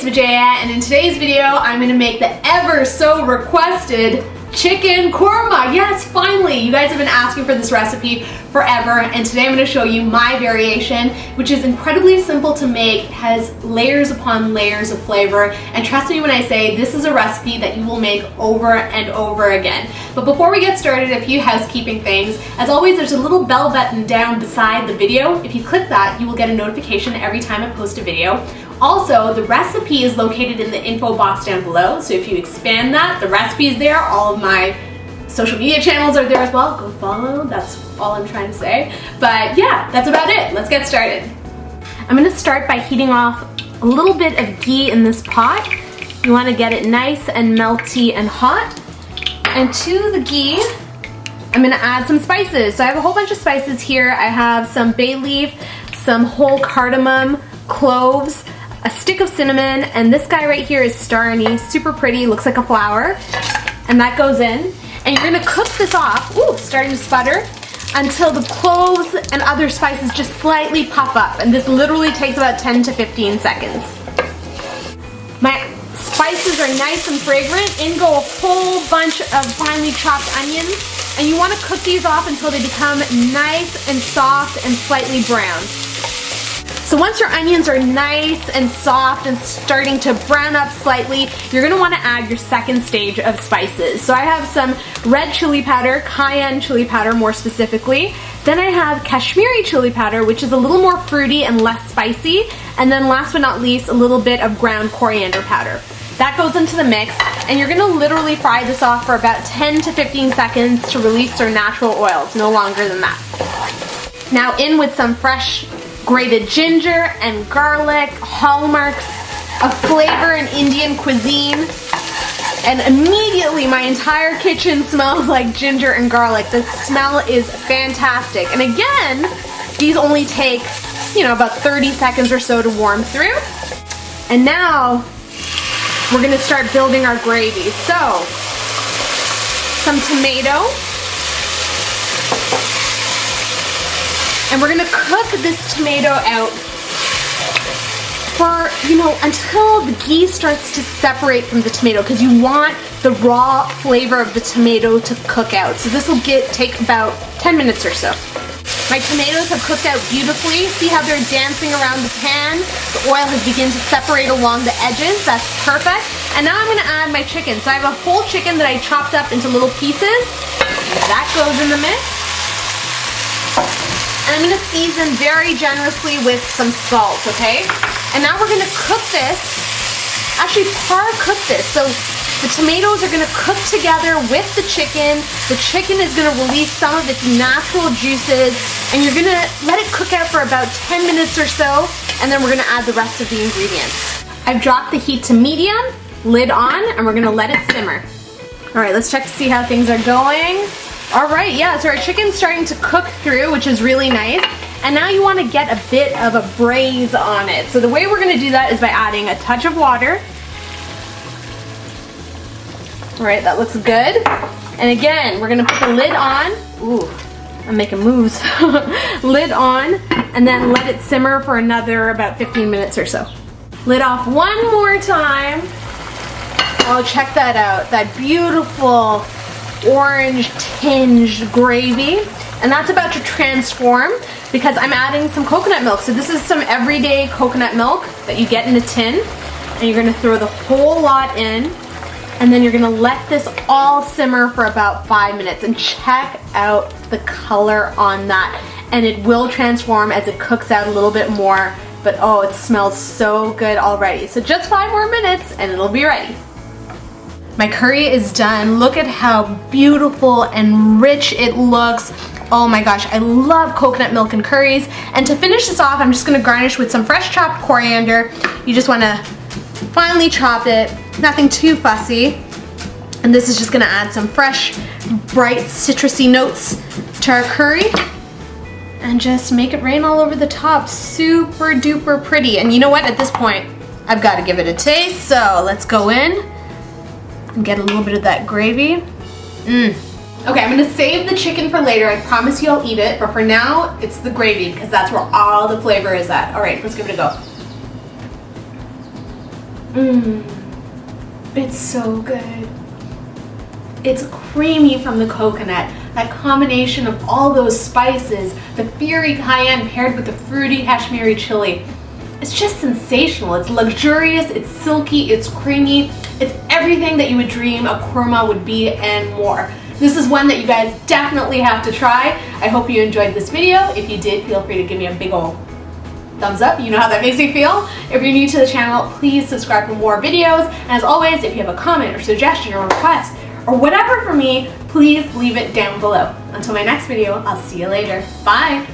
Vijaya, and in today's video I'm going to make the ever so requested chicken korma. Yes, finally! You guys have been asking for this recipe forever, and today I'm going to show you my variation, which is incredibly simple to make, has layers upon layers of flavor, and trust me when I say this is a recipe that you will make over and over again. But before we get started, a few housekeeping things. As always, there's a little bell button down beside the video. If you click that, you will get a notification every time I post a video. Also, the recipe is located in the info box down below, so if you expand that, the recipe is there. All of my social media channels are there as well. Go follow, that's all I'm trying to say. But yeah, that's about it. Let's get started. I'm gonna start by heating off a little bit of ghee in this pot. You wanna get it nice and melty and hot. And to the ghee, I'm gonna add some spices. So I have a whole bunch of spices here. I have some bay leaf, some whole cardamom, cloves, a stick of cinnamon, and this guy right here is Star Anise, super pretty, looks like a flower, and that goes in. And you're gonna cook this off, ooh, starting to sputter, until the cloves and other spices just slightly puff up, and this literally takes about 10 to 15 seconds. My spices are nice and fragrant. In go a whole bunch of finely chopped onions, and you wanna cook these off until they become nice and soft and slightly browned. So once your onions are nice and soft and starting to brown up slightly, you're gonna wanna add your second stage of spices. So I have some red chili powder, Cayenne chili powder more specifically. Then I have Kashmiri chili powder, which is a little more fruity and less spicy. And then last but not least, a little bit of ground coriander powder. That goes into the mix, and you're gonna literally fry this off for about 10 to 15 seconds to release their natural oils, no longer than that. Now in with some fresh grated ginger and garlic, hallmarks of flavor in Indian cuisine. And immediately my entire kitchen smells like ginger and garlic. The smell is fantastic. And again, these only take, about 30 seconds or so to warm through. And now we're gonna start building our gravy. So, some tomato. And we're gonna cook this tomato out for, until the ghee starts to separate from the tomato, because you want the raw flavor of the tomato to cook out. So this will take about 10 minutes or so. My tomatoes have cooked out beautifully. See how they're dancing around the pan? The oil has begun to separate along the edges. That's perfect. And now I'm gonna add my chicken. So I have a whole chicken that I chopped up into little pieces. That goes in the mix. And I'm gonna season very generously with some salt, okay? And now we're gonna cook this, actually par-cook this. So the tomatoes are gonna cook together with the chicken. The chicken is gonna release some of its natural juices, and you're gonna let it cook out for about 10 minutes or so, and then we're gonna add the rest of the ingredients. I've dropped the heat to medium, lid on, and we're gonna let it simmer. All right, let's check to see how things are going. All right, yeah, so our chicken's starting to cook through, which is really nice. And now you wanna get a bit of a braise on it. So the way we're gonna do that is by adding a touch of water. All right, that looks good. And again, we're gonna put the lid on. Ooh, I'm making moves. Lid on, and then let it simmer for another about 15 minutes or so. Lid off one more time. Oh, check that out, that beautiful orange tinged gravy. And that's about to transform because I'm adding some coconut milk. So this is some everyday coconut milk that you get in a tin, and you're gonna throw the whole lot in, and then you're gonna let this all simmer for about 5 minutes. And check out the color on that. And it will transform as it cooks out a little bit more, but oh, it smells so good already. So just 5 more minutes and it'll be ready. My curry is done. Look at how beautiful and rich it looks. Oh my gosh, I love coconut milk and curries. And to finish this off, I'm just gonna garnish with some fresh chopped coriander. You just wanna finely chop it, nothing too fussy. And this is just gonna add some fresh, bright, citrusy notes to our curry. And just make it rain all over the top. Super duper pretty. And you know what, at this point, I've gotta give it a taste. So let's go in and get a little bit of that gravy. Okay, I'm gonna save the chicken for later. I promise you I'll eat it, but for now, it's the gravy because that's where all the flavor is at. All right, let's give it a go. It's so good. It's creamy from the coconut. That combination of all those spices, the fiery cayenne paired with the fruity Kashmiri chili. It's just sensational. It's luxurious, it's silky, it's creamy. It's everything that you would dream a korma would be and more. This is one that you guys definitely have to try. I hope you enjoyed this video. If you did, feel free to give me a big ol' thumbs up. You know how that makes me feel. If you're new to the channel, please subscribe for more videos. And as always, if you have a comment or suggestion or request or whatever for me, please leave it down below. Until my next video, I'll see you later. Bye.